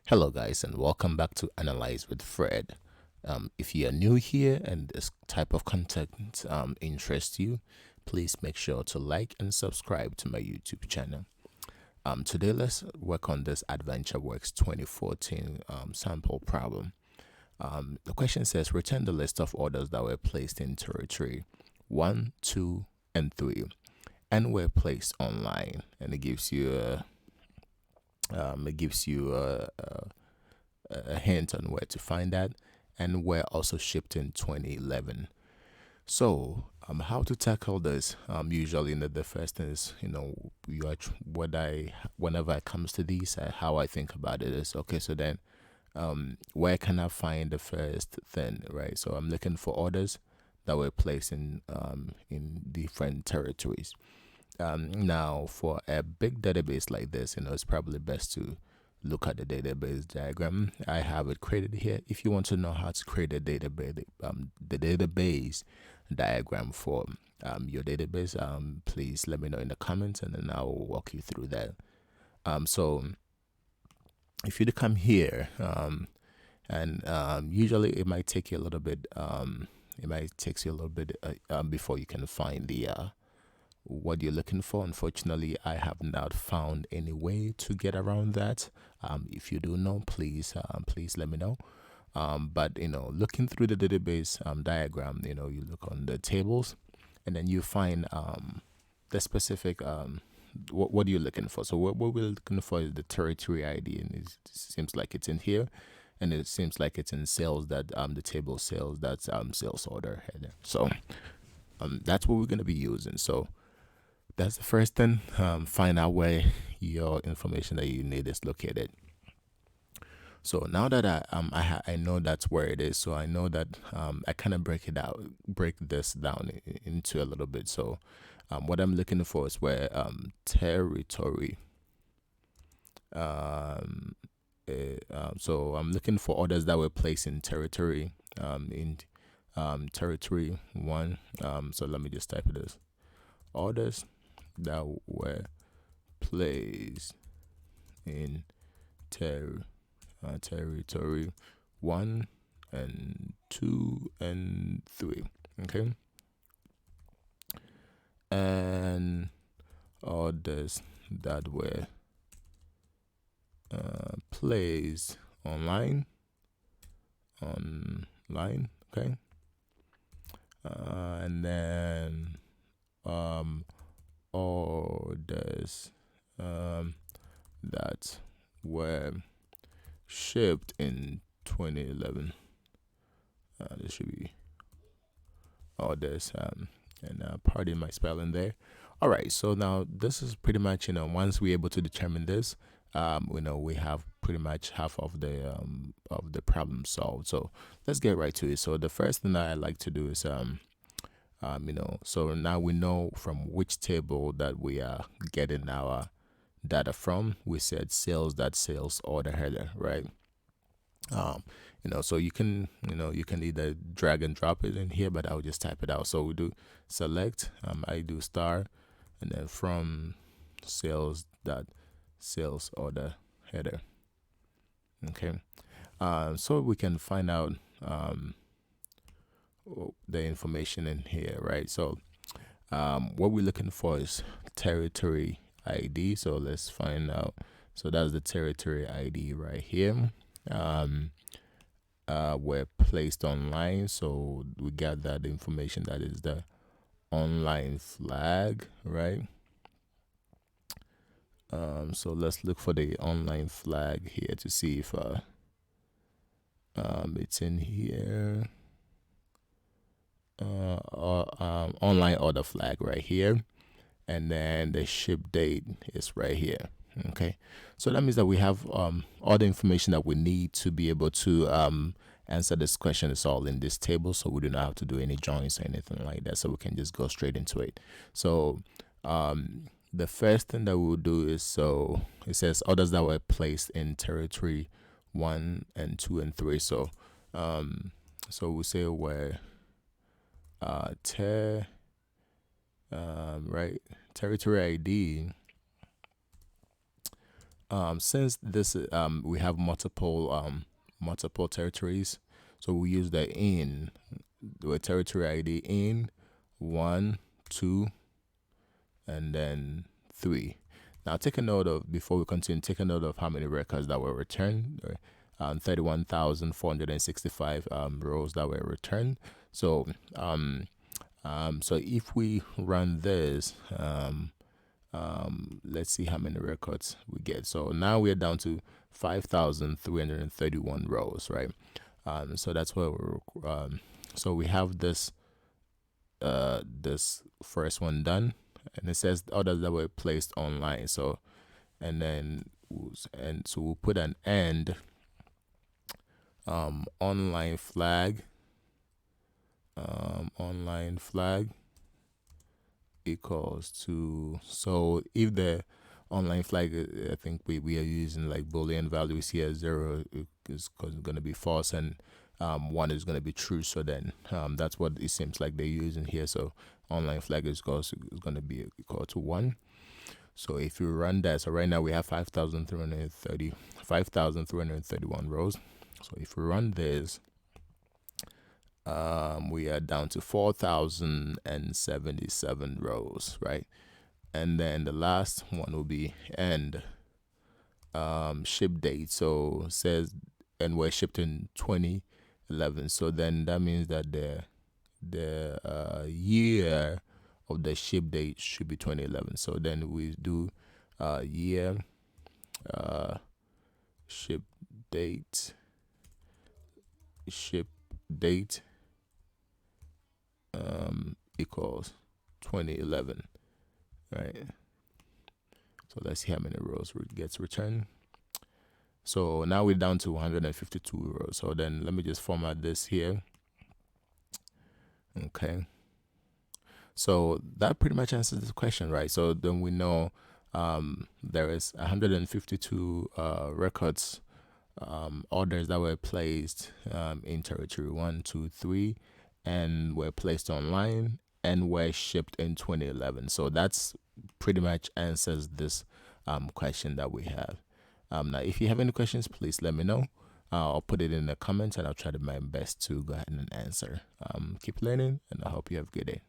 Hello, guys, and welcome back to Analyze with Fred. If you are new here and this type of content interests you, please make sure to like and subscribe to my YouTube channel. Today, let's work on this AdventureWorks 2014 sample problem. The question says, return the list of orders that were placed in territory 1, 2, and 3 and were placed online. And it gives you a hint on where to find that, and were also shipped in 2011. So, how to tackle this? Usually, the first thing is, whenever it comes to these, how I think about it is okay. So then, where can I find the first thing, right? So I'm looking for orders that were placed in different territories. Now, for a big database like this, it's probably best to look at the database diagram. I have it created here. If you want to know how to create a database, the database diagram for your database, please let me know in the comments, and then I'll walk you through that. So if you come here, and usually it might take you a little bit. Before you can find the what you're looking for. Unfortunately, I have not found any way to get around that. If you do know, please let me know. But looking through the database diagram, you look on the tables, and then you find the specific what are you looking for. So what we're looking for is the territory ID, and it seems like it's in here, and it seems like it's in sales, that the table sales, that's sales order header. So that's what we're going to be using. So that's the first thing. Find out where your information that you need is located. So now that I know that's where it is, so I know that I kind of break this down into a little bit. So what I'm looking for is where territory. So I'm looking for orders that were placed in territory territory 1. So let me just type it as orders that were placed in territory 1 and 2 and 3. Okay, and orders that were placed online. Okay, and then orders that were shipped in 2011. This should be orders, and pardon my spelling there. All right, so now this is pretty much, once we're able to determine this, we have pretty much half of the problem solved. So let's get right to it. So the first thing that I like to do is so now we know from which table that we are getting our data from. We said sales, that sales order header, right? So you can either drag and drop it in here, but I'll just type it out. So we do select, I do star, and then from sales, that sales order header. Okay, so we can find out the information in here, right? So what we're looking for is territory ID. So let's find out. So that's the territory ID right here. Were placed online, so we got that information. That is the online flag, right? So let's look for the online flag here to see if it's in here. Online order flag right here, and then the ship date is right here. Okay, so that means that we have all the information that we need to be able to answer this question. Is all in this table, so we do not have to do any joins or anything like that, so we can just go straight into it. So the first thing that we'll do is, so it says orders that were placed in territory 1 and 2 and 3. So so we'll say where right, territory ID since this we have multiple territories, so we use the territory ID in 1, 2, and then 3. Now take a note of, before we continue, take a note of how many records that were returned. 31,465 rows that were returned. So so if we run this, let's see how many records we get. So now we're down to 5,331 rows, right? So that's where we're so we have this this first one done, and it says others that were placed online. So so we'll put an end online flag equals to, so if the online flag, I think we are using like Boolean values here. 0 is going to be false, and 1 is going to be true. So then that's what it seems like they're using here. So online flag is going to be equal to 1. So if you run that, so right now we have 5,331 rows. So if we run this, we are down to 4,077 rows, right? And then the last one will be end ship date. So it says, and we're shipped in 2011. So then that means that the year of the ship date should be 2011. So then we do year ship date equals 2011, right? So let's see how many rows gets returned. So now we're down to 152 rows. So then let me just format this here. Okay, so that pretty much answers the question, right? So then we know there is 152 records, orders that were placed in territory 1, 2, 3, and were placed online and were shipped in 2011. So that's pretty much answers this question that we have. Now, if you have any questions, please let me know. I'll put it in the comments, and I'll try my best to go ahead and answer. Keep learning, and I hope you have a good day.